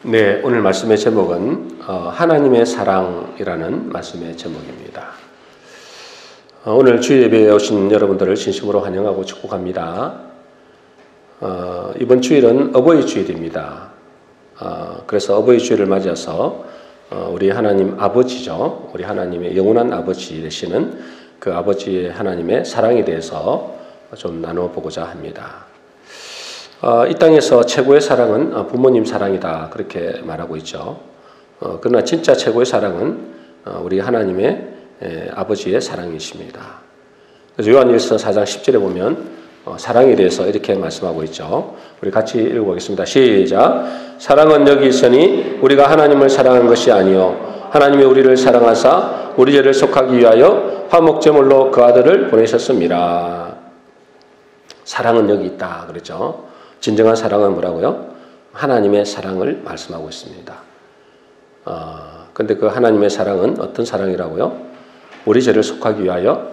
네, 오늘 말씀의 제목은 하나님의 사랑이라는 말씀의 제목입니다. 오늘 주일 예배에 오신 여러분들을 진심으로 환영하고 축복합니다. 이번 주일은 어버이 주일입니다. 그래서 어버이 주일을 맞이해서 우리 하나님 아버지죠. 우리 하나님의 영원한 아버지 되시는 그 아버지의 하나님의 사랑에 대해서 좀 나눠보고자 합니다. 이 땅에서 최고의 사랑은 부모님 사랑이다 그렇게 말하고 있죠. 그러나 진짜 최고의 사랑은 우리 하나님의 아버지의 사랑이십니다. 그래서 요한일서 4장 10절에 보면 사랑에 대해서 이렇게 말씀하고 있죠. 우리 같이 읽어보겠습니다. 시작. 사랑은 여기 있으니 우리가 하나님을 사랑한 것이 아니요 하나님이 우리를 사랑하사 우리 죄를 속하기 위하여 화목제물로 그 아들을 보내셨습니다. 사랑은 여기 있다 그랬죠. 진정한 사랑은 뭐라고요? 하나님의 사랑을 말씀하고 있습니다. 근데 그 하나님의 사랑은 어떤 사랑이라고요? 우리 죄를 속하기 위하여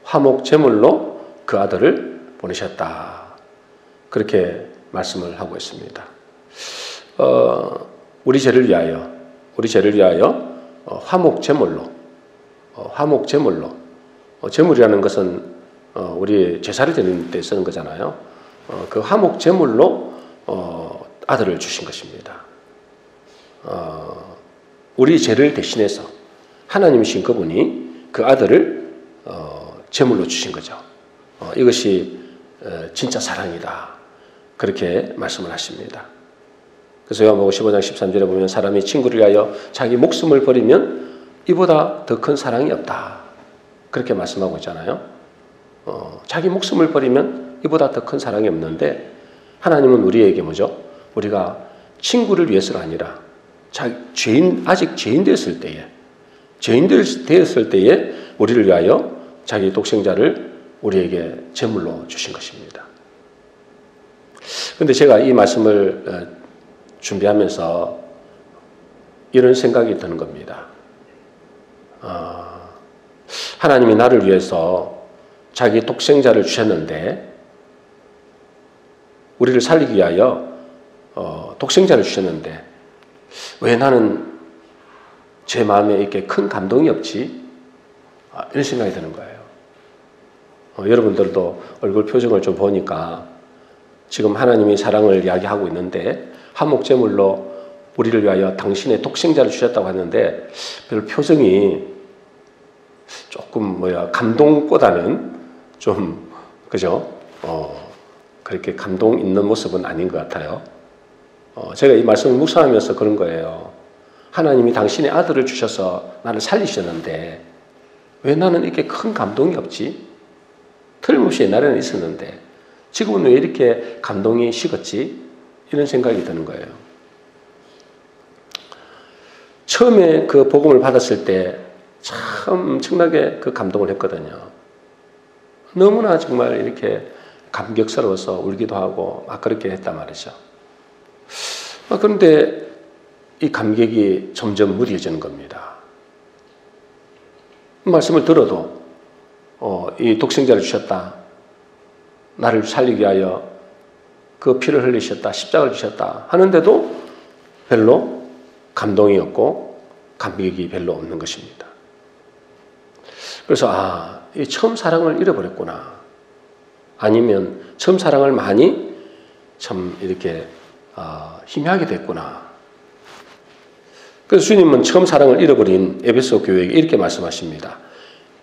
화목제물로 그 아들을 보내셨다. 그렇게 말씀을 하고 있습니다. 우리 죄를 위하여 화목제물로 제물이라는 것은 우리 제사를 드리는 때 쓰는 거잖아요. 그 화목제물로 아들을 주신 것입니다. 우리 죄를 대신해서 하나님이신 그분이 그 아들을 제물로 주신 거죠. 이것이 진짜 사랑이다. 그렇게 말씀을 하십니다. 그래서 요한복음 15장 13절에 보면 사람이 친구를 위하여 자기 목숨을 버리면 이보다 더 큰 사랑이 없다. 그렇게 말씀하고 있잖아요. 자기 목숨을 버리면 이보다 더 큰 사랑이 없는데 하나님은 우리에게 뭐죠? 우리가 친구를 위해서가 아니라 아직 죄인 되었을 때에 우리를 위하여 자기 독생자를 우리에게 제물로 주신 것입니다. 그런데 제가 이 말씀을 준비하면서 이런 생각이 드는 겁니다. 하나님이 나를 위해서 자기 독생자를 주셨는데 우리를 살리기 위하여 독생자를 주셨는데 왜 나는 제 마음에 이렇게 큰 감동이 없지? 이런 생각이 드는 거예요. 여러분들도 얼굴 표정을 좀 보니까 지금 하나님이 사랑을 이야기하고 있는데 화목제물로 우리를 위하여 당신의 독생자를 주셨다고 하는데 별 표정이 조금 감동보다는 좀 그죠? 그렇게 감동 있는 모습은 아닌 것 같아요. 제가 이 말씀을 묵상하면서 그런 거예요. 하나님이 당신의 아들을 주셔서 나를 살리셨는데 왜 나는 이렇게 큰 감동이 없지? 틀림없이 옛날에는 있었는데 지금은 왜 이렇게 감동이 식었지? 이런 생각이 드는 거예요. 처음에 그 복음을 받았을 때 참 엄청나게 그 감동을 했거든요. 너무나 정말 이렇게 감격스러워서 울기도 하고 막 그렇게 했단 말이죠. 그런데 이 감격이 점점 무뎌지는 겁니다. 말씀을 들어도 이 독생자를 주셨다. 나를 살리기 위하여 그 피를 흘리셨다. 십자가를 주셨다. 하는데도 별로 감동이 없고 감격이 별로 없는 것입니다. 그래서 이 처음 사랑을 잃어버렸구나. 아니면 처음 사랑을 많이 참 이렇게 희미하게 됐구나. 그래서 주님은 처음 사랑을 잃어버린 에베소 교회에게 이렇게 말씀하십니다.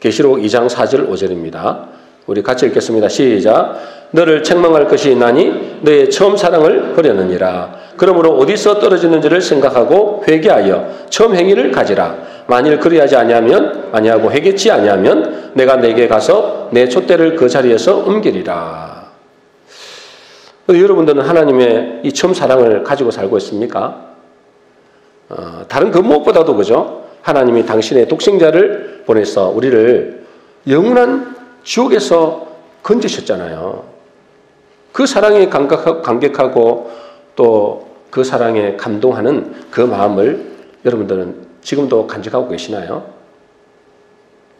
계시록 2장 4절 5절입니다. 우리 같이 읽겠습니다. 시작. 너를 책망할 것이 있나니 너의 처음 사랑을 버렸느니라. 그러므로 어디서 떨어지는지를 생각하고 회개하여 처음 행위를 가지라. 만일 그리하지 아니하고 회개치 아니하면 내가 내게 가서 내 촛대를 그 자리에서 옮기리라. 여러분들은 하나님의 이 처음 사랑을 가지고 살고 있습니까? 다른 그 무엇보다도 그죠? 하나님이 당신의 독생자를 보내서 우리를 영원한 지옥에서 건지셨잖아요. 그 사랑에 감격하고 또 그 사랑에 감동하는 그 마음을 여러분들은 지금도 간직하고 계시나요?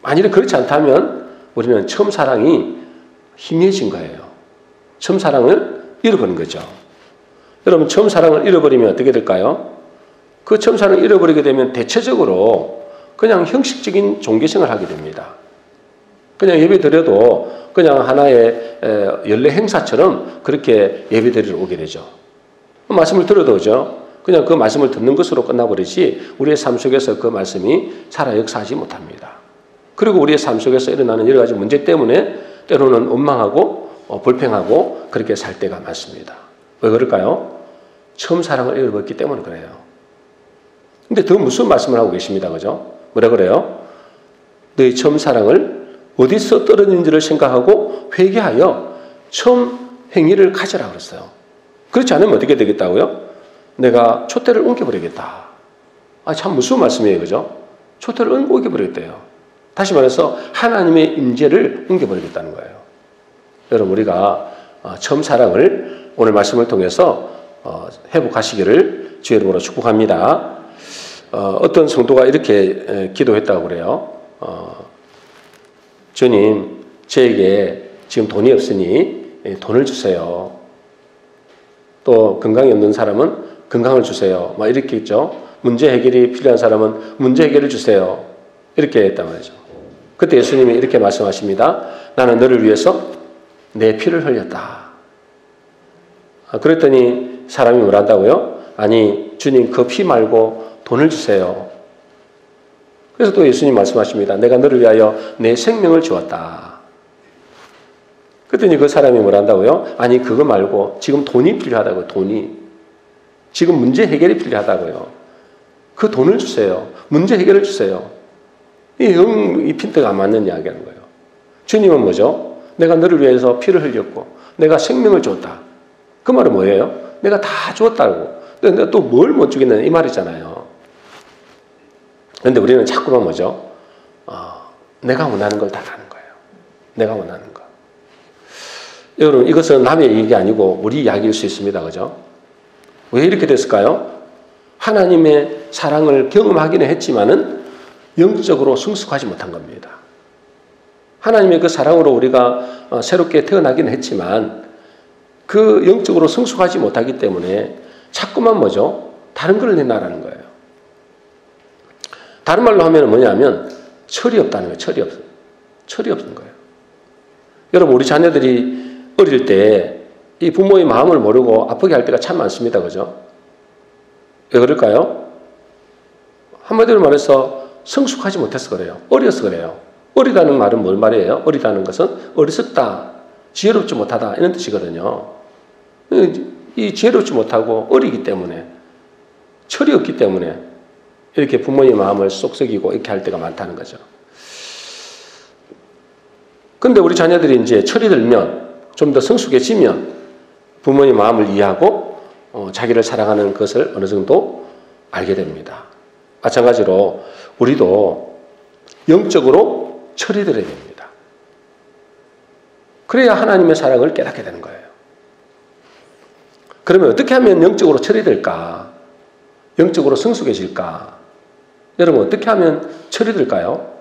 만일에 그렇지 않다면 우리는 처음 사랑이 희미해진 거예요. 처음 사랑을 잃어버린 거죠. 여러분 처음 사랑을 잃어버리면 어떻게 될까요? 그 첨사를 잃어버리게 되면 대체적으로 그냥 형식적인 종교생활을 하게 됩니다. 그냥 예배 드려도 그냥 하나의 연례 행사처럼 그렇게 예배 드리러 오게 되죠. 말씀을 들어도 그죠? 그냥 그 말씀을 듣는 것으로 끝나버리지 우리의 삶 속에서 그 말씀이 살아 역사하지 못합니다. 그리고 우리의 삶 속에서 일어나는 여러 가지 문제 때문에 때로는 원망하고 불평하고 그렇게 살 때가 많습니다. 왜 그럴까요? 처음 사랑을 잃어버렸기 때문에 그래요. 근데 더 무슨 말씀을 하고 계십니다. 그죠? 뭐라 그래요? 너희 처음 사랑을 어디서 떨어졌는지를 생각하고 회개하여 처음 행위를 가져라 그랬어요. 그렇지 않으면 어떻게 되겠다고요? 내가 촛대를 옮겨버리겠다. 참 무서운 말씀이에요. 그죠? 촛대를 옮겨버리겠대요. 다시 말해서 하나님의 임재를 옮겨버리겠다는 거예요. 여러분 우리가 처음 사랑을 오늘 말씀을 통해서 회복하시기를 주의 이름으로 축복합니다. 어떤 성도가 이렇게 기도했다고 그래요. 주님, 저에게 지금 돈이 없으니 돈을 주세요. 또 건강이 없는 사람은 건강을 주세요. 막 이렇게 있죠. 문제 해결이 필요한 사람은 문제 해결을 주세요. 이렇게 했단 말이죠. 그때 예수님이 이렇게 말씀하십니다. 나는 너를 위해서 내 피를 흘렸다. 그랬더니 사람이 뭘 한다고요? 아니, 주님 그 피 말고 돈을 주세요. 그래서 또 예수님 말씀하십니다. 내가 너를 위하여 내 생명을 주었다. 그랬더니 그 사람이 뭘 한다고요? 아니 그거 말고 지금 돈이 필요하다고요. 돈이. 지금 문제 해결이 필요하다고요. 그 돈을 주세요. 문제 해결을 주세요. 이 핀트가 안 맞는 이야기하는 거예요. 주님은 뭐죠? 내가 너를 위해서 피를 흘렸고 내가 생명을 줬다. 그 말은 뭐예요? 내가 다 주었다고. 근데 또 뭘 못 주겠느냐 이 말이잖아요. 그런데 우리는 자꾸만 뭐죠? 내가 원하는 걸 달라는 거예요. 내가 원하는 거. 여러분 이것은 남의 얘기 아니고 우리 이야기일 수 있습니다. 그죠? 왜 이렇게 됐을까요? 하나님의 사랑을 경험하기는 했지만은 영적으로 성숙하지 못한 겁니다. 하나님의 그 사랑으로 우리가 새롭게 태어나기는 했지만 그 영적으로 성숙하지 못하기 때문에 자꾸만 뭐죠? 다른 걸 내놔라는 거예요. 다른 말로 하면 뭐냐면 철이 없다는 거예요. 철이 없어요. 철이 없는 거예요. 여러분 우리 자녀들이 어릴 때 이 부모의 마음을 모르고 아프게 할 때가 참 많습니다. 그죠? 왜 그럴까요? 한마디로 말해서 성숙하지 못해서 그래요. 어려서 그래요. 어리다는 말은 뭘 말이에요? 어리다는 것은 어리석다, 지혜롭지 못하다 이런 뜻이거든요. 이 지혜롭지 못하고 어리기 때문에 철이 없기 때문에 이렇게 부모의 마음을 쏙썩이고 이렇게 할 때가 많다는 거죠. 근데 우리 자녀들이 이제 철이 들면 좀 더 성숙해지면 부모의 마음을 이해하고 자기를 사랑하는 것을 어느 정도 알게 됩니다. 마찬가지로 우리도 영적으로 철이 들어야 됩니다. 그래야 하나님의 사랑을 깨닫게 되는 거예요. 그러면 어떻게 하면 영적으로 철이 들까? 영적으로 성숙해질까? 여러분 어떻게 하면 철이 들까요?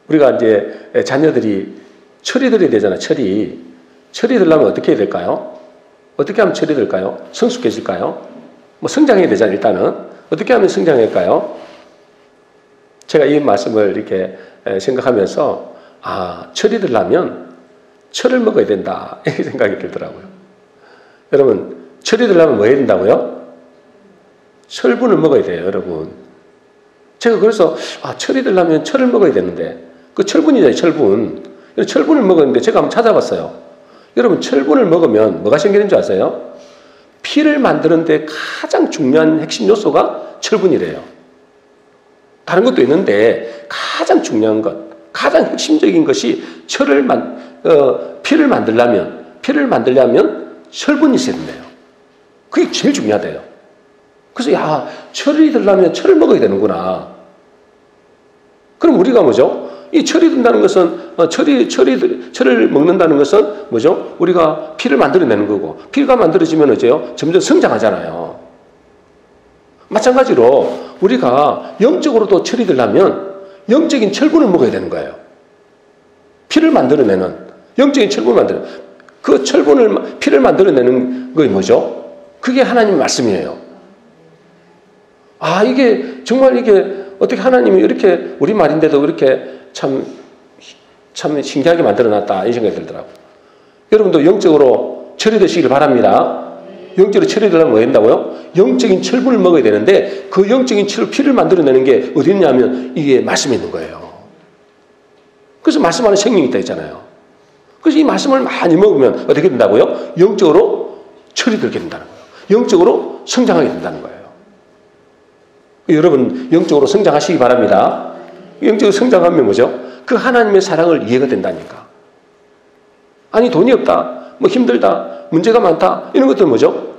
우리가 이제 자녀들이 철이 들어야 되잖아요. 철이 들려면 어떻게 해야 될까요? 어떻게 하면 철이 들까요? 성숙해질까요? 뭐 성장해야 되잖아요. 일단은 어떻게 하면 성장할까요? 제가 이 말씀을 이렇게 생각하면서 철이 들려면 철을 먹어야 된다 이렇게 생각이 들더라고요. 여러분 철이 들려면 뭐 해야 된다고요? 철분을 먹어야 돼요. 여러분 제가 그래서 철이 들려면 철을 먹어야 되는데 그 철분이잖아요. 철분을 먹었는데 제가 한번 찾아봤어요. 여러분 철분을 먹으면 뭐가 생기는 줄 아세요? 피를 만드는데 가장 중요한 핵심 요소가 철분이래요. 다른 것도 있는데 가장 중요한 것, 가장 핵심적인 것이 피를 만들려면 철분이 있어야 된대요. 그게 제일 중요하대요. 그래서 철이 들려면 철을 먹어야 되는구나. 그럼 우리가 뭐죠? 이 철이 든다는 것은 철을 먹는다는 것은 뭐죠? 우리가 피를 만들어내는 거고 피가 만들어지면 어째요? 점점 성장하잖아요. 마찬가지로 우리가 영적으로도 철이 들려면 영적인 철분을 먹어야 되는 거예요. 피를 만들어내는 영적인 철분을 만드는 그 피를 만들어내는 것이 뭐죠? 그게 하나님 말씀이에요. 아, 이게 정말 이게 어떻게 하나님이 이렇게 우리 말인데도 이렇게 참 신기하게 만들어놨다 이 생각이 들더라고요. 여러분도 영적으로 처리되시길 바랍니다. 영적으로 처리되려면 뭐 된다고요? 영적인 철분을 먹어야 되는데 그 영적인 피를 만들어내는 게 어디 있냐면 이게 말씀에 있는 거예요. 그래서 말씀 안에 생명이 있다 했잖아요. 그래서 이 말씀을 많이 먹으면 어떻게 된다고요? 영적으로 처리되게 된다는 거예요. 영적으로 성장하게 된다는 거예요. 여러분 영적으로 성장하시기 바랍니다. 영적으로 성장하면 뭐죠? 그 하나님의 사랑을 이해가 된다니까. 아니 돈이 없다, 뭐 힘들다, 문제가 많다 이런 것들은 뭐죠?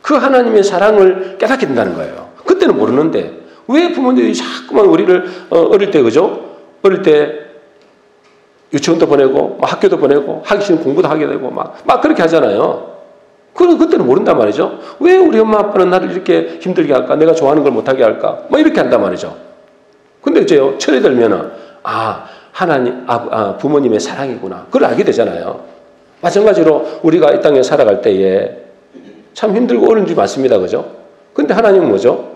그 하나님의 사랑을 깨닫게 된다는 거예요. 그때는 모르는데 왜 부모님이 자꾸만 우리를 어릴 때 그죠? 어릴 때 유치원도 보내고 막 학교도 보내고 하기 싫은 공부도 하게 되고 막 그렇게 하잖아요. 그때는 모른단 말이죠. 왜 우리 엄마 아빠는 나를 이렇게 힘들게 할까? 내가 좋아하는 걸 못하게 할까? 뭐 이렇게 한단 말이죠. 근데 이제 철이 들면은 하나님, 부모님의 사랑이구나. 그걸 알게 되잖아요. 마찬가지로 우리가 이 땅에 살아갈 때에 참 힘들고 어려운 일이 많습니다. 그죠? 근데 하나님은 뭐죠?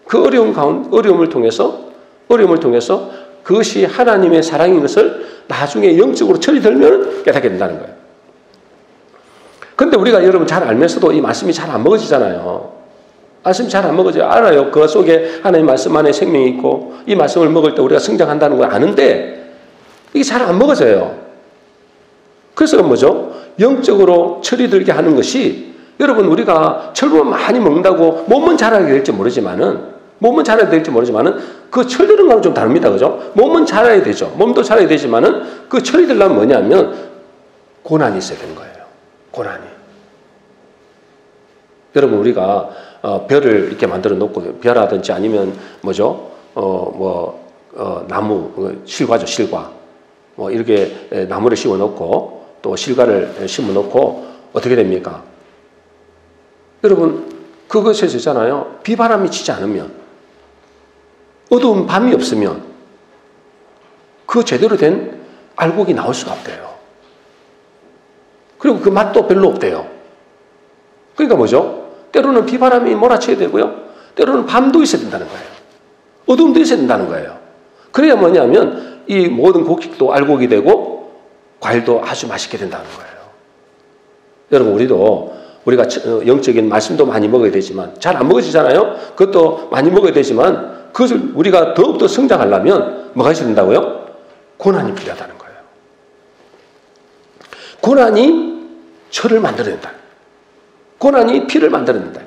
그 어려움을 통해서 그것이 하나님의 사랑인 것을 나중에 영적으로 처리되면 깨닫게 된다는 거예요. 근데 우리가 여러분 잘 알면서도 이 말씀이 잘 안 먹어지잖아요. 말씀이 잘 안 먹어져요. 알아요. 그 속에 하나님 말씀 안에 생명이 있고 이 말씀을 먹을 때 우리가 성장한다는 걸 아는데 이게 잘 안 먹어져요. 그래서 뭐죠? 영적으로 처리되게 하는 것이 여러분 우리가 철분을 많이 먹는다고 몸은 자라게 될지 모르지만은 그 철드는 거는 좀 다릅니다. 그죠? 몸은 자라야 되죠. 몸도 자라야 되지만은 그 처리되려면 뭐냐면 고난이 있어야 되는 거예요. 고난이. 여러분 우리가 별을 이렇게 만들어 놓고 별하든지 아니면 뭐죠? 나무 실과죠. 실과. 뭐 이렇게 나무를 심어 놓고 또 실과를 심어 놓고 어떻게 됩니까? 여러분 그것에서 있잖아요. 비바람이 치지 않으면 어두운 밤이 없으면 그 제대로 된 알곡이 나올 수가 없대요. 그리고 그 맛도 별로 없대요. 그러니까 뭐죠? 때로는 비바람이 몰아쳐야 되고요. 때로는 밤도 있어야 된다는 거예요. 어둠도 있어야 된다는 거예요. 그래야 뭐냐면 이 모든 곡식도 알곡이 되고 과일도 아주 맛있게 된다는 거예요. 여러분 우리가 영적인 말씀도 많이 먹어야 되지만 잘 안 먹어지잖아요. 그것도 많이 먹어야 되지만 그것을 우리가 더욱더 성장하려면 뭐가 있어야 된다고요? 고난이 필요하다는 거예요. 고난이 철을 만들어낸다. 고난이 피를 만들어낸다.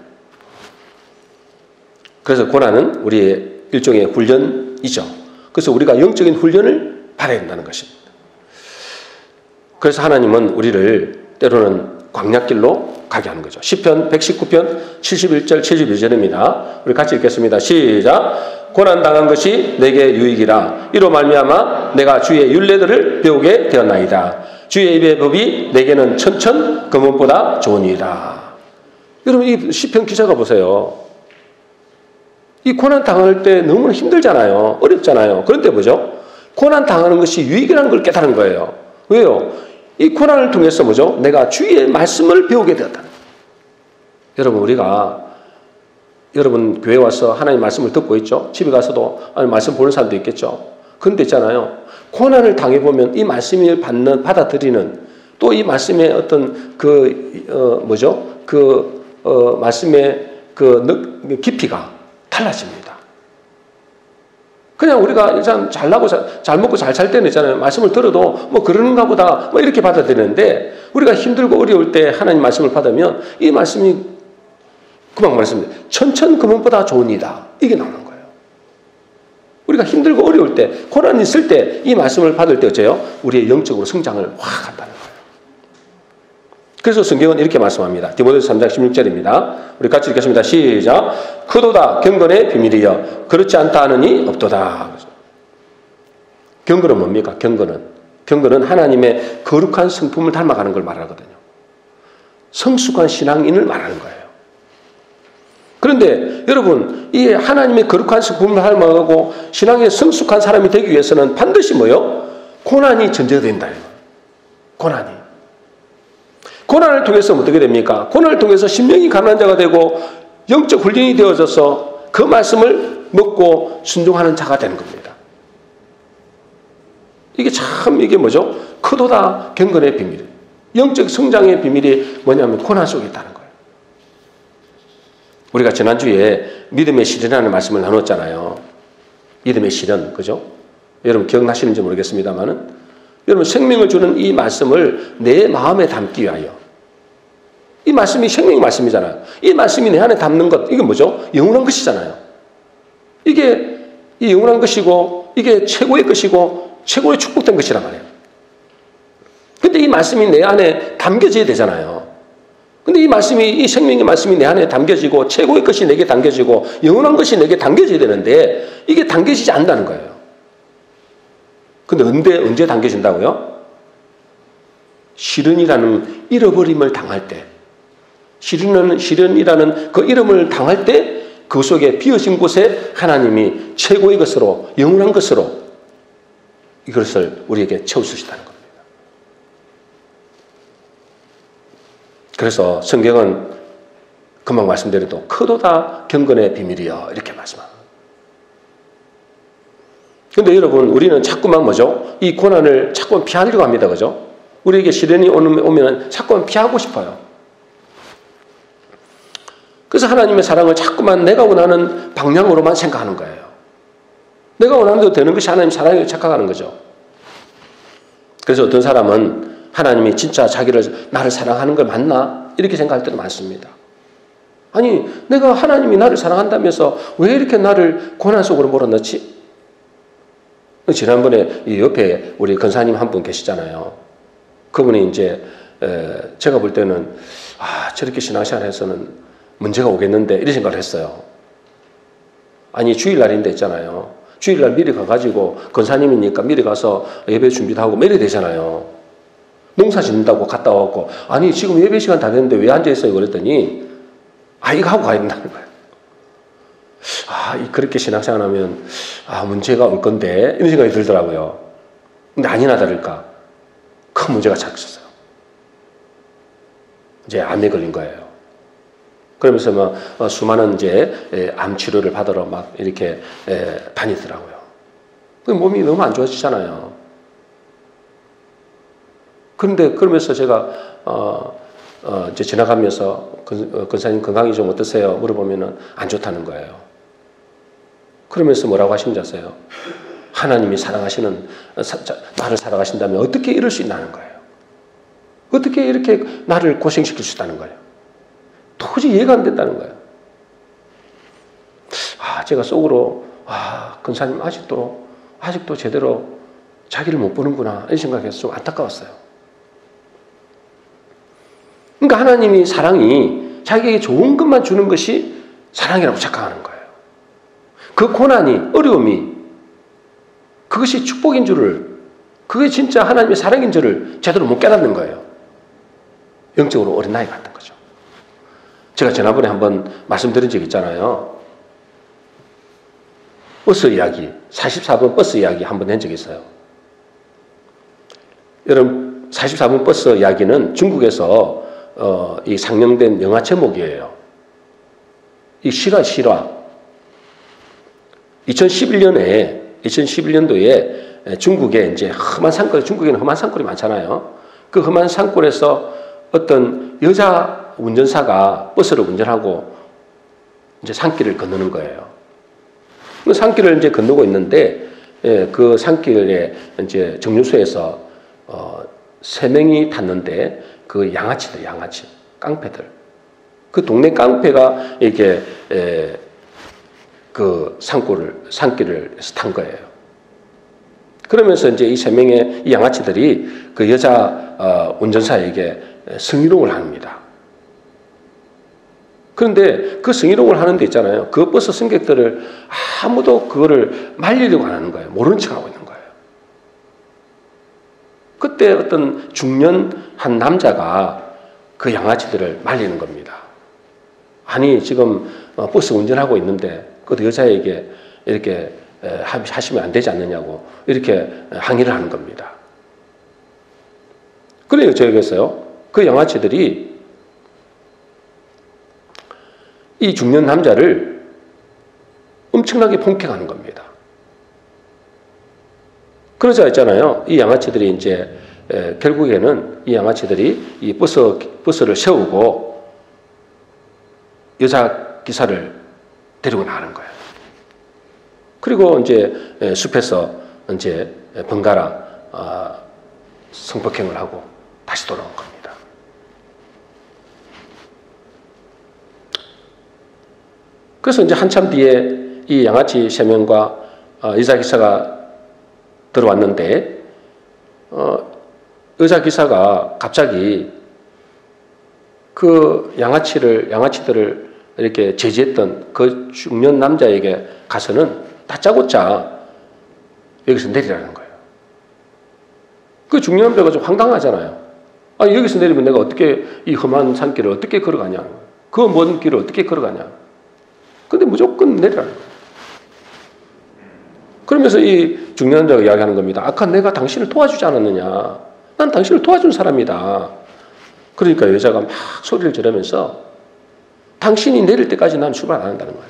그래서 고난은 우리의 일종의 훈련이죠. 그래서 우리가 영적인 훈련을 받아야 된다는 것입니다. 그래서 하나님은 우리를 때로는 광야길로 가게 하는 거죠. 시편 119편 71절 72절입니다. 우리 같이 읽겠습니다. 시작. 고난당한 것이 내게 유익이라. 이로 말미암아 내가 주의 율례들을 배우게 되었나이다. 주의 입의 법이 내게는 천천 금은보다 좋으니이다. 여러분 이 시편 기자가 보세요. 이 고난 당할 때 너무나 힘들잖아요. 어렵잖아요. 그런데 뭐죠? 고난 당하는 것이 유익이라는 걸 깨달은 거예요. 왜요? 이 고난을 통해서 뭐죠? 내가 주의 말씀을 배우게 되었다. 여러분 교회 와서 하나님 말씀을 듣고 있죠. 집에 가서도 말씀 보는 사람도 있겠죠. 그런데 있잖아요. 고난을 당해보면 이 말씀을 받아들이는 또 이 말씀의 어떤 말씀의 그 깊이가 달라집니다. 그냥 우리가 일단 잘 나고 잘 먹고 잘 살 때는 있잖아요. 말씀을 들어도 뭐 그러는가 보다 뭐 이렇게 받아들이는데 우리가 힘들고 어려울 때 하나님 말씀을 받으면 이 말씀이 금방 말했습니다. 천천 금은보다 좋으니이다. 이게 나오는 거예요. 우리가 힘들고 어려울 때 고난이 있을 때 이 말씀을 받을 때 어째요? 우리의 영적으로 성장을 확 한다는 거예요. 그래서 성경은 이렇게 말씀합니다. 디모데후서 3장 16절입니다. 우리 같이 읽겠습니다. 시작. 크도다 경건의 비밀이여 그렇지 않다 하느니 없도다. 경건은 뭡니까? 경건은 하나님의 거룩한 성품을 닮아가는 걸 말하거든요. 성숙한 신앙인을 말하는 거예요. 그런데 여러분 이 하나님의 거룩한 성품을 닮아가고 신앙의 성숙한 사람이 되기 위해서는 반드시 뭐요? 고난이 전제가 된다. 고난을 통해서 어떻게 됩니까? 고난을 통해서 심령이 가난한 자가 되고 영적 훈련이 되어져서 그 말씀을 먹고 순종하는 자가 되는 겁니다. 이게 뭐죠? 크도다 경건의 비밀. 영적 성장의 비밀이 뭐냐면 고난 속에 있다는 거예요. 우리가 지난주에 믿음의 실현이라는 말씀을 나눴잖아요. 믿음의 실현, 그죠? 여러분 기억나시는지 모르겠습니다만은 여러분 생명을 주는 이 말씀을 내 마음에 담기 위하여, 이 말씀이 생명의 말씀이잖아요. 이 말씀이 내 안에 담는 것, 이게 뭐죠? 영원한 것이잖아요. 이게 이 영원한 것이고 이게 최고의 것이고 최고의 축복된 것이란 말이에요. 근데 이 말씀이 내 안에 담겨져야 되잖아요. 근데 이 말씀이, 이 생명의 말씀이 내 안에 담겨지고 최고의 것이 내게 담겨지고 영원한 것이 내게 담겨져야 되는데 이게 담겨지지 않는다는 거예요. 근데 언제 담겨진다고요? 실현이라는 잃어버림을 당할 때, 실현이라는 그 이름을 당할 때 그 속에 비어진 곳에 하나님이 최고의 것으로, 영원한 것으로 이것을 우리에게 채워주시다는 겁니다. 그래서 성경은 금방 말씀드린 또 크도다 경건의 비밀이여 이렇게 말씀합니다. 근데 여러분, 우리는 자꾸만 뭐죠? 이 고난을 자꾸만 피하려고 합니다. 그죠? 우리에게 시련이 오면 자꾸만 피하고 싶어요. 그래서 하나님의 사랑을 자꾸만 내가 원하는 방향으로만 생각하는 거예요. 내가 원하는 대로 되는 것이 하나님의 사랑이라고 착각하는 거죠. 그래서 어떤 사람은 하나님이 진짜 나를 사랑하는 걸 맞나? 이렇게 생각할 때도 많습니다. 아니, 내가 하나님이 나를 사랑한다면서 왜 이렇게 나를 고난 속으로 몰아넣지? 지난번에 이 옆에 우리 권사님 한 분 계시잖아요. 그분이 이제 제가 볼 때는 저렇게 신앙생활에서는 문제가 오겠는데 이런 생각을 했어요. 아니, 주일날인데 있잖아요. 주일날 미리 가가지고 권사님이니까 미리 가서 예배 준비도 하고 이래야 되잖아요. 농사 짓는다고 갔다 왔고, 아니 지금 예배 시간 다 됐는데 왜 앉아있어요? 그랬더니 이거 하고 가야 된다는 거예요. 그렇게 신앙생활하면 문제가 올 건데 이런 생각이 들더라고요. 근데 아니나 다를까 큰 문제가 찾았어요. 이제 암에 걸린 거예요. 그러면서 수많은 이제 암 치료를 받으러 막 이렇게 다니더라고요. 몸이 너무 안 좋아지잖아요. 그런데 그러면서 제가 이제 지나가면서 권사님 건강이 좀 어떠세요? 물어보면은 안 좋다는 거예요. 그러면서 뭐라고 하시는지 아세요? 하나님이 나를 사랑하신다면 어떻게 이럴 수 있나는 거예요. 어떻게 이렇게 나를 고생시킬 수 있다는 거예요. 도저히 이해가 안 된다는 거예요. 제가 속으로 권사님 아직도 제대로 자기를 못 보는구나 이런 생각해서 좀 안타까웠어요. 그러니까 하나님이 사랑이 자기에게 좋은 것만 주는 것이 사랑이라고 착각하는 거예요. 그 고난이, 어려움이 그것이 축복인 줄을, 그게 진짜 하나님의 사랑인 줄을 제대로 못 깨닫는 거예요. 영적으로 어린 나이 같은 거죠. 제가 지난번에 한번 말씀드린 적 있잖아요. 버스 이야기, 44번 버스 이야기 한번 한 적이 있어요. 여러분, 44번 버스 이야기는 중국에서 이 상영된 영화 제목이에요. 이 실화. 2011년도에 중국에 이제 험한 산골, 중국에는 험한 산골이 많잖아요. 그 험한 산골에서 어떤 여자 운전사가 버스를 운전하고 이제 산길을 건너는 거예요. 그 산길을 이제 건너고 있는데 그 산길에 이제 정류소에서 3명이 탔는데 그 양아치, 깡패들. 그 동네 깡패가 이렇게 그 산길을 탄 거예요. 그러면서 이제 이 3명의 이 양아치들이 그 여자 운전사에게 성희롱을 합니다. 그런데 그 성희롱을 하는 데 있잖아요. 그 버스 승객들을 아무도 그거를 말리려고 안 하는 거예요. 모르는 척하고 있는 거예요. 그때 어떤 중년 한 남자가 그 양아치들을 말리는 겁니다. 아니 지금 버스 운전하고 있는데 그 여자에게 이렇게 하시면 안 되지 않느냐고 이렇게 항의를 하는 겁니다. 그래요. 저에게서요. 그 양아치들이 이 중년 남자를 엄청나게 폭행하는 겁니다. 그러자 있잖아요. 이 양아치들이 이제 결국에는 이 양아치들이 이 버스를 세우고 여자 기사를 데리고 나가는 거예요. 그리고 이제 숲에서 이제 번갈아 성폭행을 하고 다시 돌아온 겁니다. 그래서 이제 한참 뒤에 이 양아치 3명과 여자 기사가 들어왔는데 여자 기사가 갑자기 그 양아치들을 이렇게 제지했던 그 중년 남자에게 가서는 다짜고짜 여기서 내리라는 거예요. 그 중년 남자가 좀 황당하잖아요. 아니, 여기서 내리면 내가 어떻게 이 험한 산길을 어떻게 걸어가냐. 그 먼 길을 어떻게 걸어가냐. 근데 무조건 내리라는 거예요. 그러면서 이 중년 남자가 이야기하는 겁니다. 아까 내가 당신을 도와주지 않았느냐. 난 당신을 도와준 사람이다. 그러니까 여자가 막 소리를 지르면서 당신이 내릴 때까지 난 출발 안 한다는 거예요.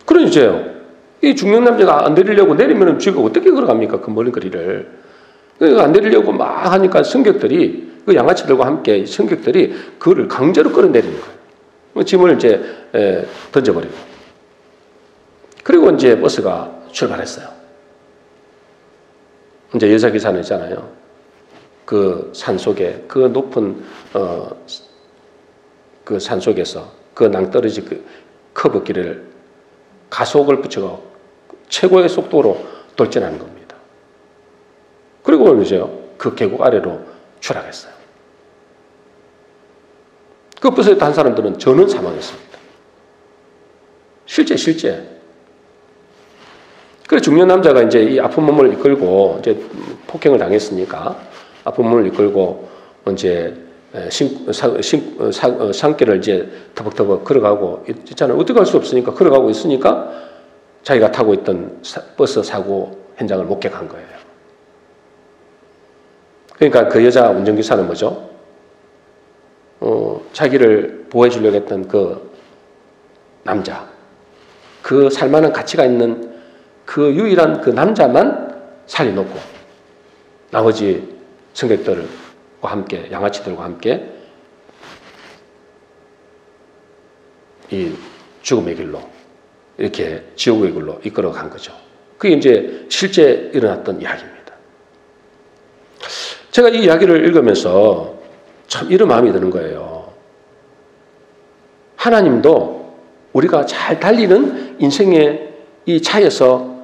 그러니까요. 이 중년 남자가 안 내리려고 내리면 쥐가 어떻게 걸어갑니까? 그 멀리 거리를. 그러니까 안 내리려고 막 하니까 승객들이, 그 양아치들과 함께 승객들이 그를 강제로 끌어내리는 거예요. 짐을 이제 던져버리고. 그리고 이제 버스가 출발했어요. 이제 여자 기사는 있잖아요. 그 산 속에, 그 높은, 그 산 속에서 그 낭떠러지 그 커브길을 가속을 붙여서 최고의 속도로 돌진하는 겁니다. 그리고 이제 그 계곡 아래로 추락했어요. 그 버스에 탄 사람들은 전원 사망했습니다. 실제. 그래서 중년 남자가 이제 이 아픈 몸을 이끌고 이제 폭행을 당했으니까 아픈 몸을 이끌고 이제 산길을 이제 터벅터벅 걸어가고 있잖아요. 어떻게 할 수 없으니까 걸어가고 있으니까 자기가 타고 있던 버스 사고 현장을 목격한 거예요. 그러니까 그 여자 운전기사는 뭐죠? 자기를 보호해 주려고 했던 그 남자, 그 살만한 가치가 있는 그 유일한 그 남자만 살려놓고 나머지 승객들과 함께, 양아치들과 함께 이 죽음의 길로, 이렇게 지옥의 길로 이끌어 간 거죠. 그게 이제 실제 일어났던 이야기입니다. 제가 이 이야기를 읽으면서 참 이런 마음이 드는 거예요. 하나님도 우리가 잘 달리는 인생의 이 차에서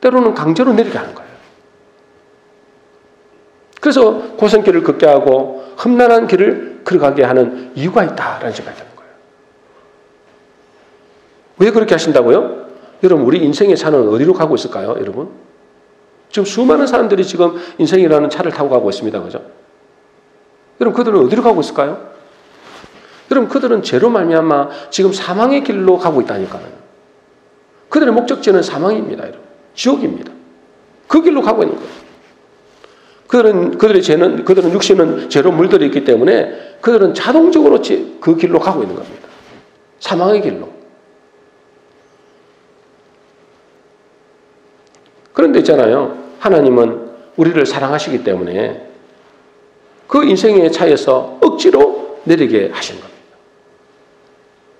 때로는 강제로 내리게 하는 거예요. 그래서 고생길을 걷게 하고 험난한 길을 걸어가게 하는 이유가 있다라는 생각이 드는 거예요. 왜 그렇게 하신다고요? 여러분, 우리 인생의 차는 어디로 가고 있을까요, 여러분? 지금 수많은 사람들이 지금 인생이라는 차를 타고 가고 있습니다. 그죠? 여러분, 그들은 어디로 가고 있을까요? 여러분, 그들은 죄로 말미암아 지금 사망의 길로 가고 있다니까요. 그들의 목적지는 사망입니다, 여러분. 지옥입니다. 그 길로 가고 있는 거예요. 그들의 육신은 죄로 물들어 있기 때문에 그들은 자동적으로 그 길로 가고 있는 겁니다. 사망의 길로. 그런데 있잖아요. 하나님은 우리를 사랑하시기 때문에 그 인생의 차에서 억지로 내리게 하시는 겁니다.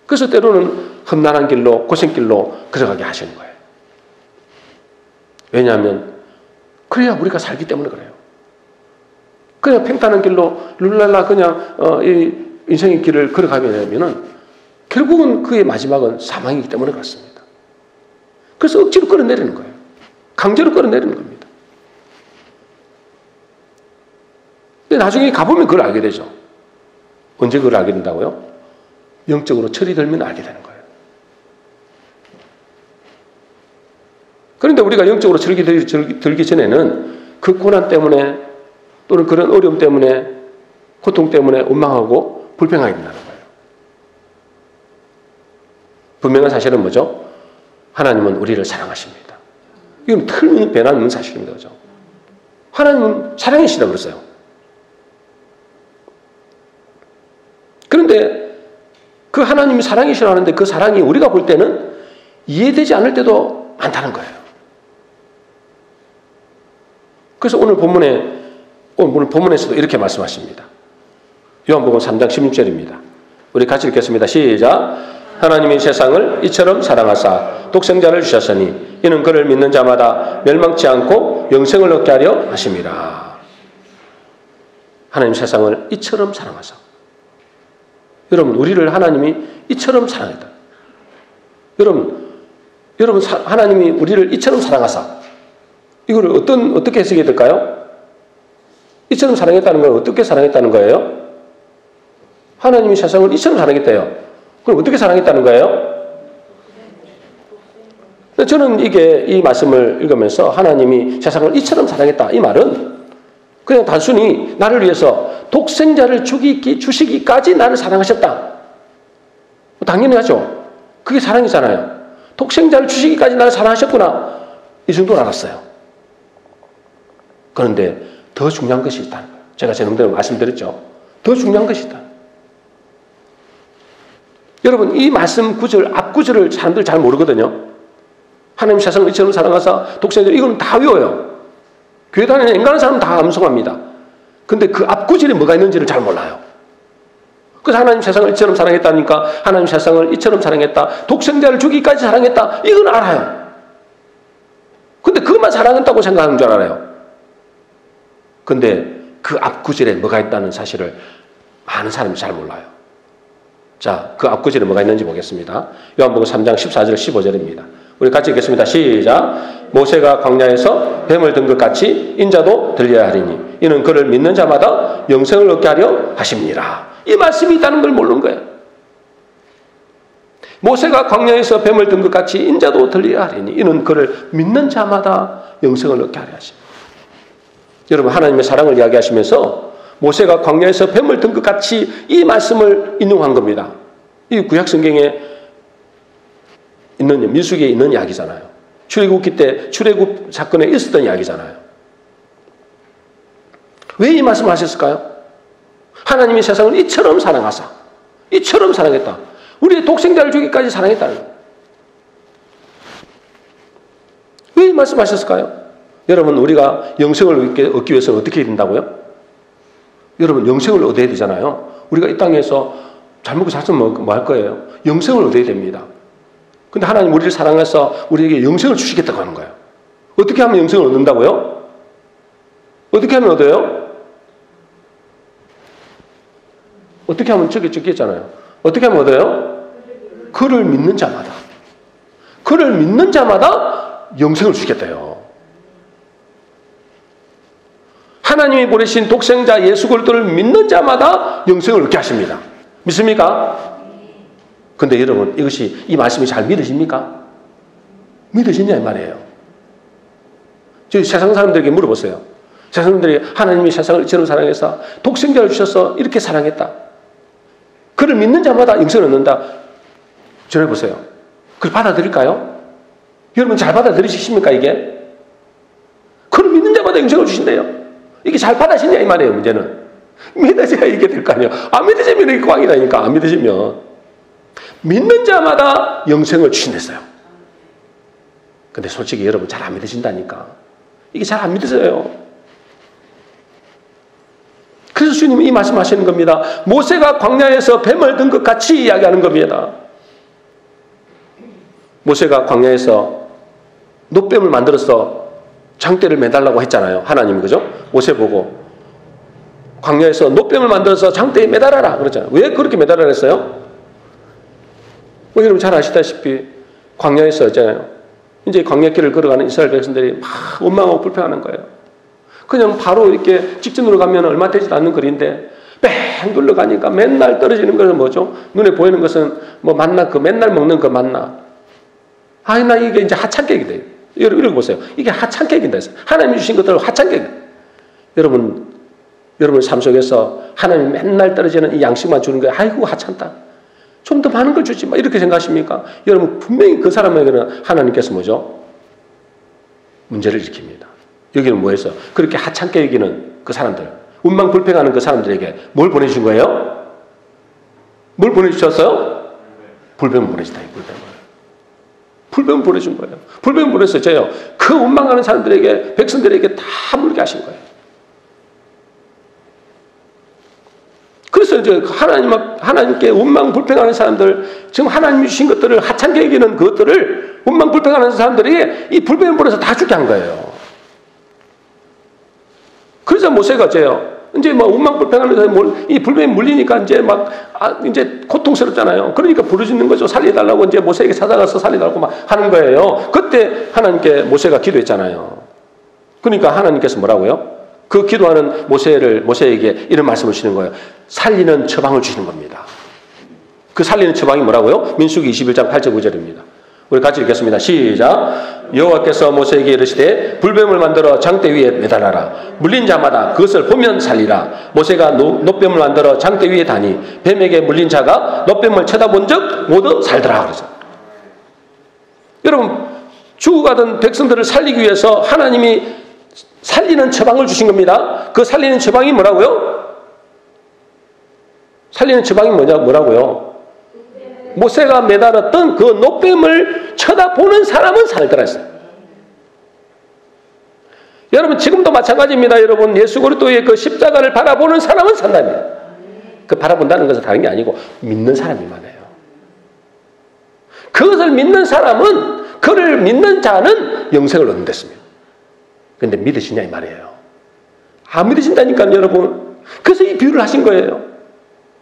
그래서 때로는 험난한 길로, 고생길로 걸어가게 하시는 거예요. 왜냐하면 그래야 우리가 살기 때문에 그래요. 그냥 팽탄한 길로 룰랄라 그냥 이 인생의 길을 걸어가게 되면은 결국은 그의 마지막은 사망이기 때문에 그렇습니다. 그래서 억지로 끌어내리는 거예요. 강제로 끌어내리는 겁니다. 근데 나중에 가보면 그걸 알게 되죠. 언제 그걸 알게 된다고요? 영적으로 철이 들면 알게 되는 거예요. 그런데 우리가 영적으로 철이 들기 전에는 그 고난 때문에 또는 그런 어려움 때문에, 고통 때문에 원망하고 불평하게 된다는 거예요. 분명한 사실은 뭐죠? 하나님은 우리를 사랑하십니다. 이건 틀림없는 사실입니다. 그죠? 하나님은 사랑이시다 그랬어요. 그런데 그 그 하나님이 사랑이시라 하는데 그 사랑이 우리가 볼 때는 이해되지 않을 때도 많다는 거예요. 그래서 오늘 본문에서도 이렇게 말씀하십니다. 요한복음 3장 16절입니다. 우리 같이 읽겠습니다. 시작. 하나님이 세상을 이처럼 사랑하사 독생자를 주셨으니 이는 그를 믿는 자마다 멸망치 않고 영생을 얻게 하려 하심이라. 하나님 세상을 이처럼 사랑하사. 여러분, 우리를 하나님이 이처럼 사랑했다. 여러분 하나님이 우리를 이처럼 사랑하사. 이거를 어떻게 해석이 될까요? 이처럼 사랑했다는 건 어떻게 사랑했다는 거예요? 하나님이 세상을 이처럼 사랑했대요. 그럼 어떻게 사랑했다는 거예요? 저는 이 말씀을 읽으면서 하나님이 세상을 이처럼 사랑했다. 이 말은 그냥 단순히 나를 위해서 독생자를 주시기까지 나를 사랑하셨다. 당연히 하죠. 그게 사랑이잖아요. 독생자를 주시기까지 나를 사랑하셨구나. 이 정도는 알았어요. 그런데 더 중요한 것이 있다는 거예요. 제가 제 놈대로 말씀드렸죠. 더 중요한 것이 있다. 여러분, 이 말씀 구절, 앞 구절을 사람들 잘 모르거든요. 하나님 세상을 이처럼 사랑하사 독생자, 이건 다 외워요. 교회 다니는 인간한 사람은 다 암송합니다. 근데 그 앞 구절에 뭐가 있는지를 잘 몰라요. 그래서 하나님 세상을 이처럼 사랑했다니까 하나님 세상을 이처럼 사랑했다. 독생자를 주기까지 사랑했다. 이건 알아요. 근데 그것만 사랑했다고 생각하는 줄 알아요. 근데 그 앞 구절에 뭐가 있다는 사실을 많은 사람이 잘 몰라요. 자, 그 앞 구절에 뭐가 있는지 보겠습니다. 요한복음 3장 14절 15절입니다. 우리 같이 읽겠습니다. 시작. 모세가 광야에서 뱀을 든 것 같이 인자도 들려야 하리니 이는 그를 믿는 자마다 영생을 얻게 하려 하심니라. 이 말씀이 있다는 걸 모르는 거예요. 모세가 광야에서 뱀을 든 것 같이 인자도 들려야 하리니 이는 그를 믿는 자마다 영생을 얻게 하려 하십니다. 여러분, 하나님의 사랑을 이야기하시면서 모세가 광야에서 뱀을 든 것 같이 이 말씀을 인용한 겁니다. 이 구약 성경에 있는, 민수기에 있는 이야기잖아요. 출애굽기 때 출애굽 사건에 있었던 이야기잖아요. 왜 이 말씀을 하셨을까요? 하나님이 세상을 이처럼 사랑하사, 이처럼 사랑했다. 우리의 독생자를 주기까지 사랑했다는 거예요. 왜 이 말씀하셨을까요? 여러분, 우리가 영생을 얻기 위해서는 어떻게 해야 된다고요? 여러분, 영생을 얻어야 되잖아요. 우리가 이 땅에서 잘 먹고 잘 쓰면 뭐 할 거예요? 영생을 얻어야 됩니다. 근데 하나님 우리를 사랑해서 우리에게 영생을 주시겠다고 하는 거예요. 어떻게 하면 영생을 얻는다고요? 어떻게 하면 얻어요? 어떻게 하면 저기 적겠잖아요. 어떻게 하면 얻어요? 그를 믿는 자마다. 그를 믿는 자마다 영생을 주겠다요. 하나님이 보내신 독생자 예수 그리스도를 믿는 자마다 영생을 얻게 하십니다. 믿습니까? 근데 여러분, 이 말씀이 잘 믿으십니까? 믿으시냐 이 말이에요. 저희 세상 사람들에게 물어보세요. 세상 사람들이 하나님이 세상을 이처럼 사랑해서 독생자를 주셔서 이렇게 사랑했다. 그를 믿는 자마다 영생을 얻는다. 전해보세요. 그걸 받아들일까요? 여러분, 잘 받아들이십니까 이게? 그를 믿는 자마다 영생을 주신대요. 이게 잘 받아지냐 이 말이에요. 문제는 믿어져야 이게 될 거 아니에요. 안 믿으시면 이게 꽝이라니까. 안 믿으시면 믿는 자마다 영생을 주신댔어요. 근데 솔직히 여러분 잘 안 믿으신다니까. 이게 잘 안 믿으세요. 그래서 주님이 이 말씀하시는 겁니다. 모세가 광야에서 뱀을 든 것 같이 이야기하는 겁니다. 모세가 광야에서 놋뱀을 만들어서 장대를 매달라고 했잖아요. 하나님이, 그죠? 모세 보고 광야에서 놋뱀을 만들어서 장대에 매달아라 그랬잖아요. 왜 그렇게 매달아라 했어요? 여러분 잘 아시다시피 광야에서 있잖아요. 이제 광야길을 걸어가는 이스라엘 백성들이 막 원망하고 불평하는 거예요. 그냥 바로 이렇게 직진으로 가면 얼마 되지도 않는 거리인데 뺑 둘러가니까 맨날 떨어지는 것은 뭐죠? 눈에 보이는 것은 뭐 만나, 그 맨날 먹는 그 만나. 나 이게 이제 하찮객이다. 여러분 보세요. 이게 하찮객인다 했어요. 하나님이 주신 것들 하찮객. 여러분 삶 속에서 하나님이 맨날 떨어지는 이 양식만 주는 거예요. 아이고 하찮다. 좀 더 많은 걸 주지 마. 이렇게 생각하십니까? 여러분 분명히 그 사람에게는 하나님께서 뭐죠? 문제를 일으킵니다. 여기는 뭐였어? 그렇게 하찮게 여기는 그 사람들, 원망불평하는 그 사람들에게 뭘 보내주신 거예요? 뭘 보내주셨어요? 불뱀을 보내시다. 불뱀을 보내준 거예요. 불뱀을 보내서 저요. 그 원망하는 사람들에게, 백성들에게 다 물게 하신 거예요. 그래서 이제 하나님께 원망 불평하는 사람들, 지금 하나님이 주신 것들을 하찮게 여기는 그것들을 원망 불평하는 사람들에게 이 불뱀을 보내서 다 죽게 한 거예요. 그래서 모세가 이제 뭐 원망 불평하는 사람이 이 불뱀이 물리니까 이제 이제 고통스럽잖아요. 그러니까 부르짖는 거죠. 살려달라고 이제 모세에게 찾아가서 살려달라고 막 하는 거예요. 그때 하나님께 모세가 기도했잖아요. 그러니까 하나님께서 뭐라고요? 그 기도하는 모세에게 이런 말씀을 주시는 거예요. 살리는 처방을 주시는 겁니다. 그 살리는 처방이 뭐라고요? 민수기 21장 8절 9절입니다. 우리 같이 읽겠습니다. 시작. 여호와께서 모세에게 이르시되 불뱀을 만들어 장대 위에 매달아라. 물린 자마다 그것을 보면 살리라. 모세가 놋뱀을 만들어 장대 위에 다니 뱀에게 물린 자가 놋뱀을 쳐다본 적 모두 살더라. 그래서 여러분, 죽어가던 백성들을 살리기 위해서 하나님이 살리는 처방을 주신 겁니다. 그 살리는 처방이 뭐라고요? 살리는 처방이 뭐라고요? 모세가 매달았던 그 놋뱀을 쳐다보는 사람은 살더라 했어요. 여러분, 지금도 마찬가지입니다. 여러분, 예수 그리스도의 그 십자가를 바라보는 사람은 산답니다. 그 바라본다는 것은 다른 게 아니고 믿는 사람이만 해요. 그것을 믿는 사람은, 그를 믿는 자는 영생을 얻는댔습니다. 그런데 믿으시냐 이 말이에요. 안 믿으신다니까요, 여러분. 그래서 이 비유를 하신 거예요.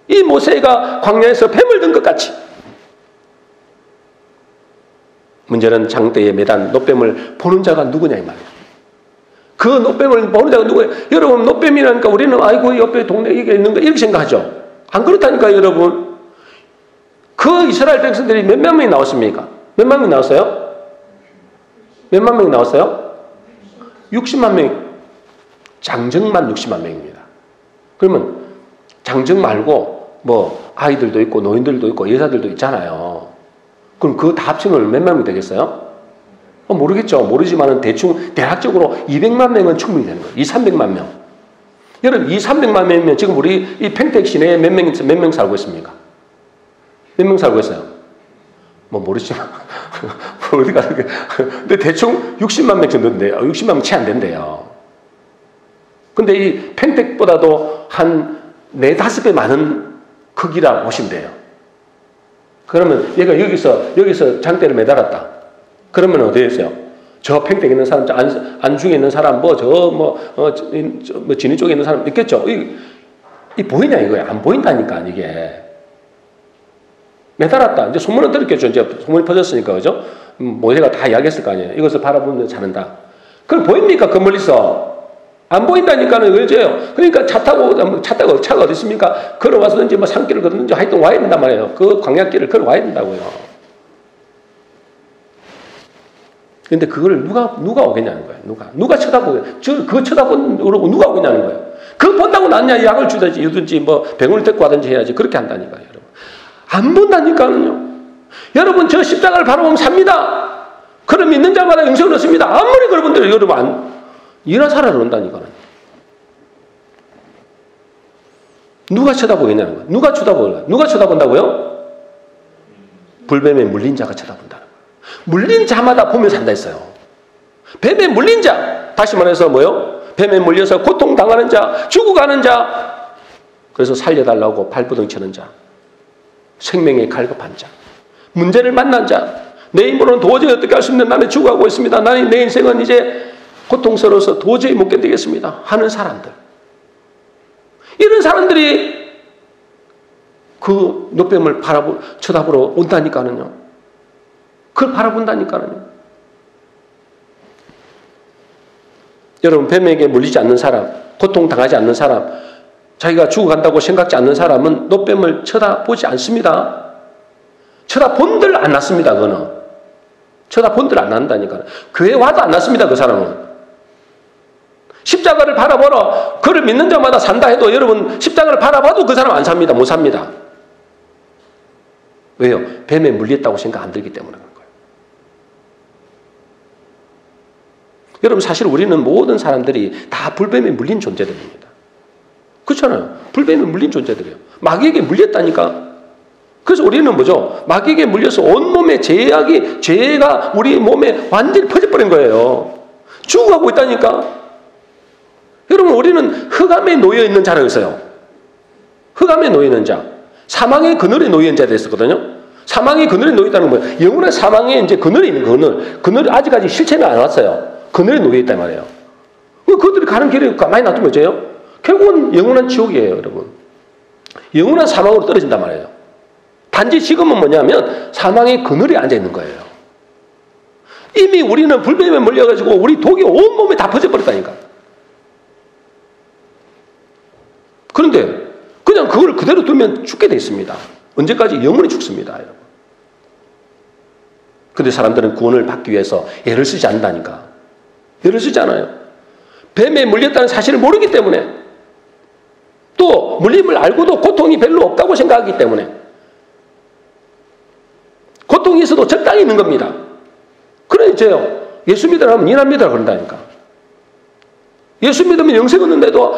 이 모세가 광야에서 뱀을 든 것 같이. 문제는 장대에 매단 놋뱀을 보는 자가 누구냐 이 말이에요. 그 놋뱀을 보는 자가 누구예요? 여러분, 놋뱀이라니까 우리는 아이고 옆에 동네에 이게 있는 거 이렇게 생각하죠. 안 그렇다니까요, 여러분. 그 이스라엘 백성들이 몇만 명이 나왔습니까? 몇만 명이 나왔어요? 몇만 명이 나왔어요? 60만 명. 장정만 60만 명입니다. 그러면 장정 말고 뭐 아이들도 있고 노인들도 있고 여자들도 있잖아요. 그럼 그거 다 합치면 몇만 명이 되겠어요? 모르겠죠. 모르지만은 대충 대략적으로 200만 명은 충분히 되는 거예요. 300만 명. 여러분, 300만 명이면 지금 우리 이 팽택 시내에 몇 명 살고 있습니까? 몇 명 살고 있어요? 뭐 모르지만 어디가 근데 대충 60만 명 정도 된대요. 60만 명 채 안 된대요. 근데 이 팽택보다도 한 4-5배 많은 크기라고 보시면 돼요. 그러면 얘가 여기서 장대를 매달았다. 그러면 어디에 있어요? 저 팽택에 있는 사람, 안중에 있는 사람, 진위 쪽에 있는 사람 있겠죠? 이 보이냐 이거야? 안 보인다니까, 이게. 매달았다. 이제 소문은 들었겠죠. 이제 소문이 퍼졌으니까, 그죠? 모세가 다 이야기했을 거 아니에요. 이것을 바라보면 자는다. 그럼 보입니까? 그 멀리서. 안 보인다니까는 그죠? 그러니까 차가 어디 있습니까? 걸어와서든지 뭐 산길을 걷든지 하여튼 와야 된단 말이에요. 그 광야길을 걸어와야 된다고요. 근데 그걸 누가 오겠냐는 거예요. 누가 쳐다보겠냐. 그거 쳐다보고 누가 오겠냐는 거예요. 그거 본다고 낫냐? 약을 주든지 뭐 병원을 데리고 가든지 해야지. 그렇게 한다니까요, 여러분. 안 본다니까는요. 여러분, 저 십자가를 바라보면 삽니다. 그럼 믿는 자마다 영생을 얻습니다. 아무리 여러분들 여러분 일하 살아를 온다니까는. 누가 쳐다보겠냐는 거예요. 누가 쳐다본다고요? 불뱀에 물린 자가 쳐다본다는 거예요. 물린 자마다 보면 산다 했어요. 뱀에 물린 자, 다시 말해서 뭐요? 뱀에 물려서 고통당하는 자, 죽어가는 자, 그래서 살려달라고 발부둥 치는 자, 생명에 갈급한 자, 문제를 만난 자, 내 힘으로는 도저히 어떻게 할 수 없는 나는 죽어가고 있습니다. 내 인생은 이제 고통스러워서 도저히 못 견디겠습니다 하는 사람들. 이런 사람들이 그 놋뱀을 쳐다보러 온다니까는요. 그걸 바라본다니까는요. 여러분, 뱀에게 물리지 않는 사람, 고통당하지 않는 사람, 자기가 죽어간다고 생각지 않는 사람은 놋뱀을 쳐다보지 않습니다. 쳐다본들 안 났습니다. 그거는. 쳐다본들 안 난다니까. 교회 와도 안 났습니다. 그 사람은. 십자가를 바라보러 그를 믿는 자마다 산다 해도 여러분 십자가를 바라봐도 그 사람 안 삽니다. 못 삽니다. 왜요? 뱀에 물렸다고 생각 안 들기 때문에 그런 거예요. 여러분, 사실 우리는 모든 사람들이 다 불뱀에 물린 존재들입니다. 그렇잖아요. 불뱀에 물린 존재들이에요. 마귀에게 물렸다니까. 그래서 우리는 뭐죠? 마귀에게 물려서 온몸에 죄가 우리 몸에 완전히 퍼져버린 거예요. 죽어가고 있다니까. 여러분, 우리는 흑암에 놓여 있는 자라고 했어요. 흑암에 놓여 있는 자. 사망의 그늘에 놓여 있는 자가 됐었거든요. 사망의 그늘에 놓여 있다는 건 뭐예요? 영원한 사망에 이제 그늘에 있는 그늘이 아직까지 실체가 안 왔어요. 그늘에 놓여 있단 말이에요. 그들이 가는 길에 가만히 놔두면 어째요? 결국은 영원한 지옥이에요, 여러분. 영원한 사망으로 떨어진단 말이에요. 단지 지금은 뭐냐면 사망의 그늘에 앉아 있는 거예요. 이미 우리는 불뱀에 몰려가지고 우리 독이 온몸에 다 퍼져버렸다니까. 그런데 그냥 그걸 그대로 두면 죽게 돼 있습니다. 언제까지? 영원히 죽습니다, 여러분. 근데 사람들은 구원을 받기 위해서 애를 쓰지 않는다니까. 애를 쓰지 않아요. 뱀에 물렸다는 사실을 모르기 때문에, 또 물림을 알고도 고통이 별로 없다고 생각하기 때문에, 고통이 있어도 적당히 있는 겁니다. 그래 이제요, 예수 믿으라면 이난 믿으라 그런다니까. 예수 믿으면 영생 얻는데도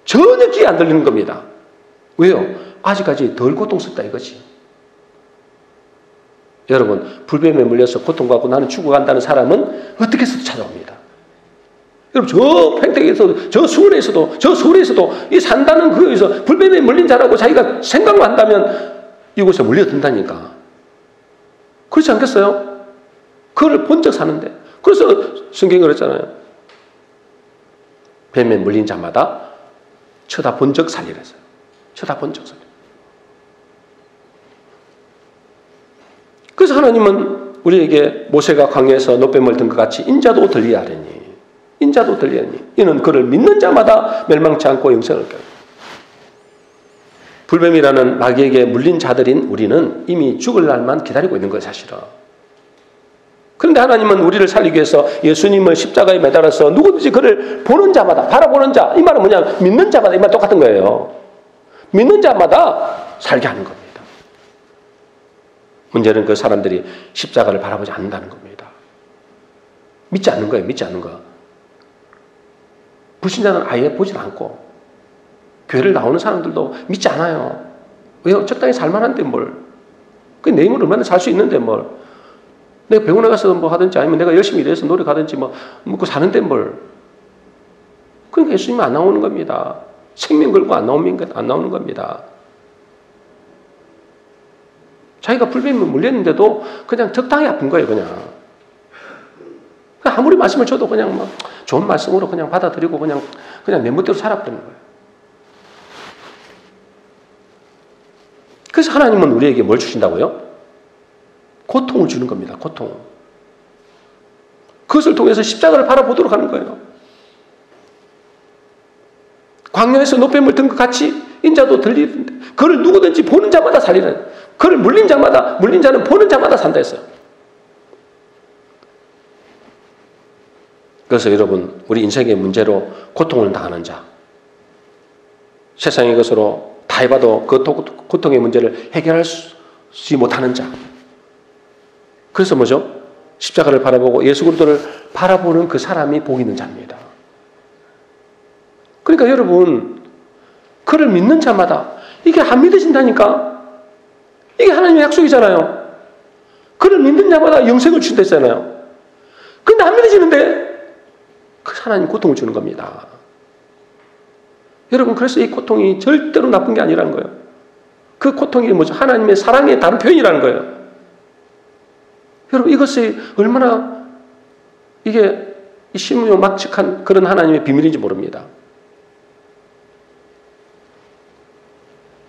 전혀 귀에 안 들리는 겁니다. 왜요? 아직까지 덜 고통스럽다 이거지. 여러분, 불뱀에 물려서 고통받고 나는 죽어간다는 사람은 어떻게 해서도 찾아옵니다. 여러분, 저 팽택에서도, 저 서울에서도 이 산다는 그에서 불뱀에 물린 자라고 자기가 생각만 한다면 이곳에 물려든다니까. 그렇지 않겠어요? 그걸 본 적 사는데. 그래서 성경이 그랬잖아요. 뱀에 물린 자마다 쳐다본 적 살리랬어요. 쳐다본 적 살리. 그래서 하나님은 우리에게 모세가 광야에서 노뱀을 든 것 같이 인자도 들리하리니, 인자도 들리하니 이는 그를 믿는 자마다 멸망치 않고 영생을 얻게. 불뱀이라는 마귀에게 물린 자들인 우리는 이미 죽을 날만 기다리고 있는 거예요, 사실은. 그런데 하나님은 우리를 살리기 위해서 예수님을 십자가에 매달아서 누구든지 그를 보는 자마다, 바라보는 자, 이 말은 뭐냐, 믿는 자마다, 이 말 똑같은 거예요. 믿는 자마다 살게 하는 겁니다. 문제는 그 사람들이 십자가를 바라보지 않는다는 겁니다. 믿지 않는 거예요. 믿지 않는 거. 불신자는 아예 보질 않고, 교회를 나오는 사람들도 믿지 않아요. 왜요? 적당히 살만한데 뭘. 내 힘으로 얼마나 살 수 있는데 뭘. 내가 병원에 가서 뭐 하든지 아니면 내가 열심히 일해서 노력하든지 뭐 먹고 사는데 뭘. 그러니까 예수님은 안 나오는 겁니다. 생명 걸고 안 나오는 겁니다. 자기가 불뱀에 물렸는데도 그냥 적당히 아픈 거예요, 그냥. 아무리 말씀을 줘도 그냥 막 좋은 말씀으로 그냥 받아들이고 그냥 내 멋대로 살아버리는 거예요. 그래서 하나님은 우리에게 뭘 주신다고요? 고통을 주는 겁니다, 고통. 그것을 통해서 십자가를 바라보도록 하는 거예요. 광야에서 노뱀을 든 것 같이 인자도 들리는데, 그를 누구든지 보는 자마다 살리는, 그를 물린 자는 보는 자마다 산다 했어요. 그래서 여러분, 우리 인생의 문제로 고통을 당하는 자, 세상의 것으로 다 해봐도 그 고통의 문제를 해결하지 못하는 자, 그래서 뭐죠? 십자가를 바라보고 예수 그리스도를 바라보는 그 사람이 복 있는 자입니다. 그러니까 여러분, 그를 믿는 자마다, 이게 안 믿어진다니까. 이게 하나님의 약속이잖아요. 그를 믿는 자마다 영생을 준다 했잖아요. 근데 안 믿어지는데 그 하나님 고통을 주는 겁니다. 여러분, 그래서 이 고통이 절대로 나쁜 게 아니라는 거예요. 그 고통이 뭐죠? 하나님의 사랑의 다른 표현이라는 거예요. 여러분, 이것이 얼마나 이게 신묘막측한 그런 하나님의 비밀인지 모릅니다.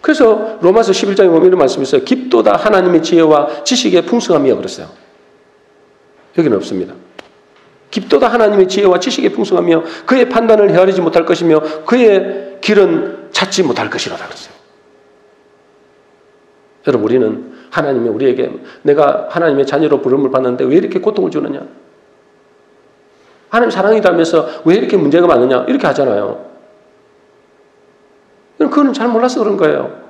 그래서 로마서 11장에 보면 이런 말씀이 있어요. 깊도다 하나님의 지혜와 지식의 풍성함이여 그랬어요. 여기는 없습니다. 깊도다 하나님의 지혜와 지식의 풍성함이여 그의 판단을 헤아리지 못할 것이며 그의 길은 찾지 못할 것이라고 그랬어요. 여러분, 우리는 하나님이 우리에게 내가 하나님의 자녀로 부름을 받는데 왜 이렇게 고통을 주느냐? 하나님 사랑이라면서 왜 이렇게 문제가 많느냐? 이렇게 하잖아요. 그거는 잘 몰라서 그런 거예요.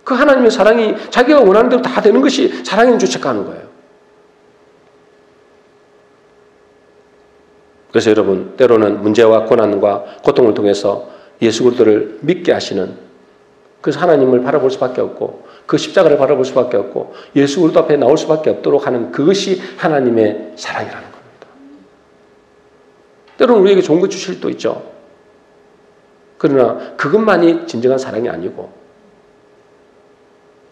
그 하나님의 사랑이 자기가 원하는 대로 다 되는 것이 사랑인 줄 착각하는 거예요. 그래서 여러분, 때로는 문제와 고난과 고통을 통해서 예수 그리스도를 믿게 하시는, 그래서 하나님을 바라볼 수밖에 없고 그 십자가를 바라볼 수밖에 없고 예수 그리스도 앞에 나올 수밖에 없도록 하는 그것이 하나님의 사랑이라는 겁니다. 때로는 우리에게 좋은 것 주실 수도 있죠. 그러나 그것만이 진정한 사랑이 아니고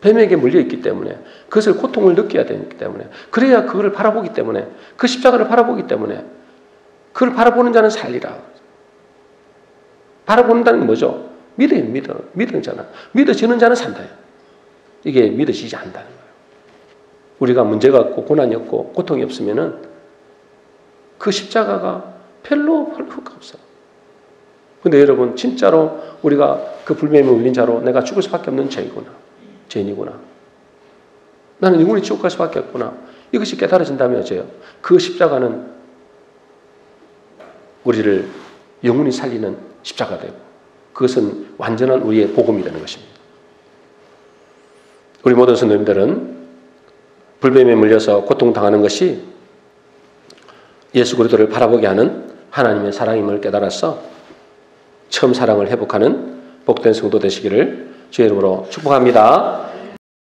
뱀에게 물려있기 때문에 그것을 고통을 느껴야 되기 때문에 그래야 그거를 바라보기 때문에 그 십자가를 바라보기 때문에 그걸 바라보는 자는 살리라. 바라본다는 게 뭐죠? 믿는 자는 믿어지는 자는 산다. 이게 믿어지지 않는다는 거예요. 우리가 문제가 없고 고난이 없고 고통이 없으면은 그 십자가가 별로 흠가 없어. 근데 여러분 진짜로 우리가 그 불뱀에 물린 자로 내가 죽을 수밖에 없는 죄인이구나. 나는 영원히 지옥 갈 수밖에 없구나. 이것이 깨달아진다면 어째요? 그 십자가는 우리를 영원히 살리는 십자가 되고 그것은 완전한 우리의 복음이 되는 것입니다. 우리 모든 성도님들은 불뱀에 물려서 고통당하는 것이 예수 그리스도를 바라보게 하는 하나님의 사랑임을 깨달아서 처음 사랑을 회복하는 복된 성도 되시기를 주의 이름으로 축복합니다.